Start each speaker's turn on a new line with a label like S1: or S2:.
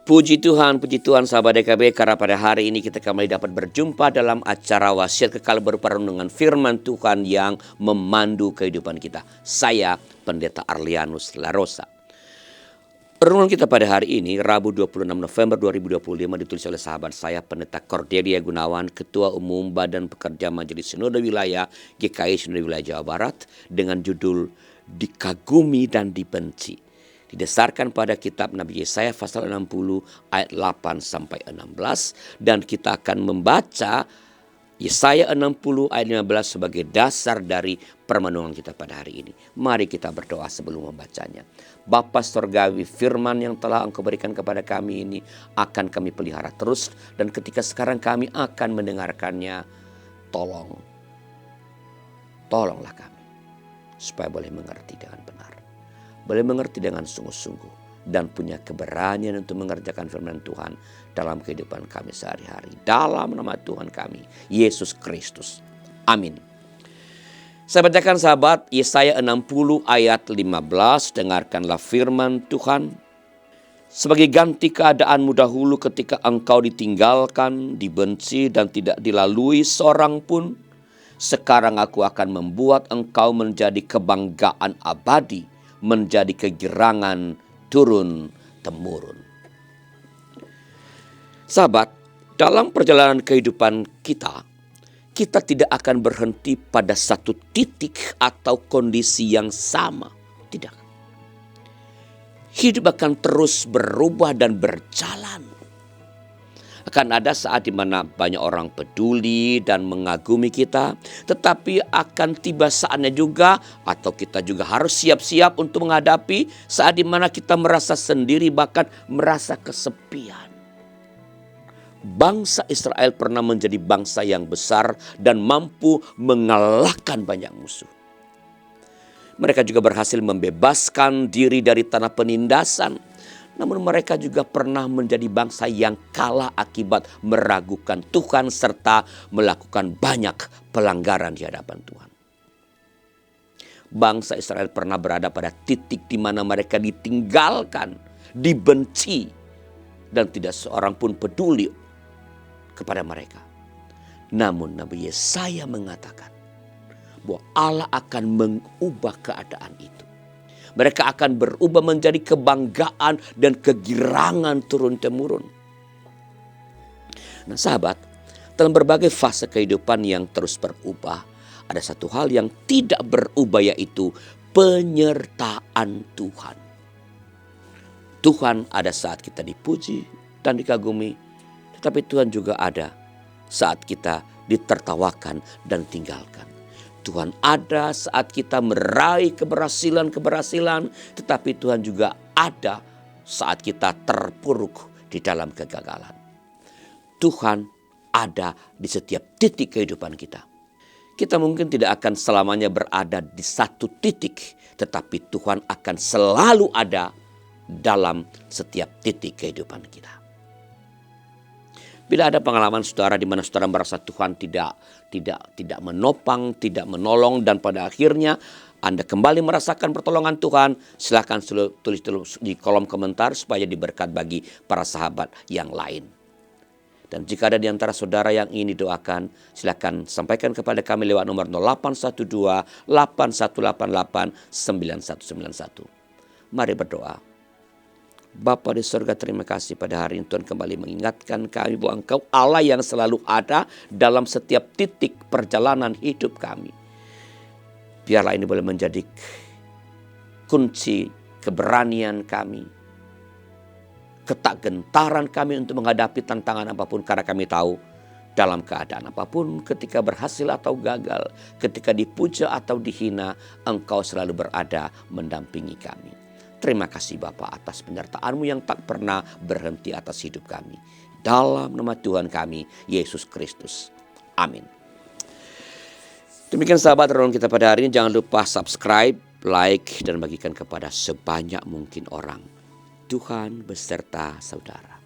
S1: Puji Tuhan sahabat DKB, karena pada hari ini kita kembali dapat berjumpa dalam acara Wasiat Kekal berupa renungan firman Tuhan yang memandu kehidupan kita. Saya Pendeta Arlianus Larosa. Renungan kita pada hari ini, Rabu 26 November 2025, ditulis oleh sahabat saya Pendeta Cordelia Gunawan, Ketua Umum Badan Pekerja Majelis Sinode Wilayah GKI Sinode Wilayah Jawa Barat, dengan judul Dikagumi dan Dibenci. Didasarkan pada kitab Nabi Yesaya pasal 60 ayat 8 sampai 16, dan kita akan membaca Yesaya 60 ayat 15 sebagai dasar dari permenungan kita pada hari ini. Mari kita berdoa sebelum membacanya. Bapa Surgawi, firman yang telah Engkau berikan kepada kami ini akan kami pelihara terus, dan ketika sekarang kami akan mendengarkannya, tolonglah kami supaya boleh mengerti dengan benar, boleh mengerti dengan sungguh-sungguh, dan punya keberanian untuk mengerjakan firman Tuhan dalam kehidupan kami sehari-hari. Dalam nama Tuhan kami, Yesus Kristus. Amin. Saya bacakan sahabat Yesaya 60 ayat 15. Dengarkanlah firman Tuhan. Sebagai ganti keadaanmu dahulu ketika engkau ditinggalkan, dibenci, dan tidak dilalui seorang pun, sekarang aku akan membuat engkau menjadi kebanggaan abadi, menjadi kegirangan turun-temurun. Sahabat, dalam perjalanan kehidupan kita tidak akan berhenti pada satu titik atau kondisi yang sama. Tidak. Hidup akan terus berubah dan berjalan. Akan ada saat di mana banyak orang peduli dan mengagumi kita, tetapi akan tiba saatnya juga, atau kita juga harus siap-siap untuk menghadapi saat di mana kita merasa sendiri, bahkan merasa kesepian. Bangsa Israel pernah menjadi bangsa yang besar dan mampu mengalahkan banyak musuh. Mereka juga berhasil membebaskan diri dari tanah penindasan. Namun mereka juga pernah menjadi bangsa yang kalah akibat meragukan Tuhan serta melakukan banyak pelanggaran di hadapan Tuhan. Bangsa Israel pernah berada pada titik di mana mereka ditinggalkan, dibenci, dan tidak seorang pun peduli kepada mereka. Namun Nabi Yesaya mengatakan bahwa Allah akan mengubah keadaan itu. Mereka akan berubah menjadi kebanggaan dan kegirangan turun-temurun. Nah sahabat, dalam berbagai fase kehidupan yang terus berubah, ada satu hal yang tidak berubah, yaitu penyertaan Tuhan. Tuhan ada saat kita dipuji dan dikagumi, tetapi Tuhan juga ada saat kita ditertawakan dan tinggalkan. Tuhan ada saat kita meraih keberhasilan, tetapi Tuhan juga ada saat kita terpuruk di dalam kegagalan. Tuhan ada di setiap titik kehidupan kita. Kita mungkin tidak akan selamanya berada di satu titik, tetapi Tuhan akan selalu ada dalam setiap titik kehidupan kita. Bila ada pengalaman saudara di mana saudara merasa Tuhan tidak menopang, tidak menolong, dan pada akhirnya Anda kembali merasakan pertolongan Tuhan, silakan tulis di kolom komentar supaya diberkat bagi para sahabat yang lain. Dan jika ada di antara saudara yang ingin didoakan, silakan sampaikan kepada kami lewat nomor 0812 8188 9191. Mari berdoa. Bapa di surga, terima kasih pada hari ini Tuhan kembali mengingatkan kami bahwa Engkau Allah yang selalu ada dalam setiap titik perjalanan hidup kami. Biarlah ini boleh menjadi kunci keberanian kami, ketakgentaran kami untuk menghadapi tantangan apapun, karena kami tahu dalam keadaan apapun, ketika berhasil atau gagal, ketika dipuja atau dihina, Engkau selalu berada mendampingi kami. Terima kasih Bapa atas penyertaan-Mu yang tak pernah berhenti atas hidup kami. Dalam nama Tuhan kami, Yesus Kristus. Amin. Demikian sahabat renungan kita pada hari ini. Jangan lupa subscribe, like, dan bagikan kepada sebanyak mungkin orang. Tuhan beserta saudara.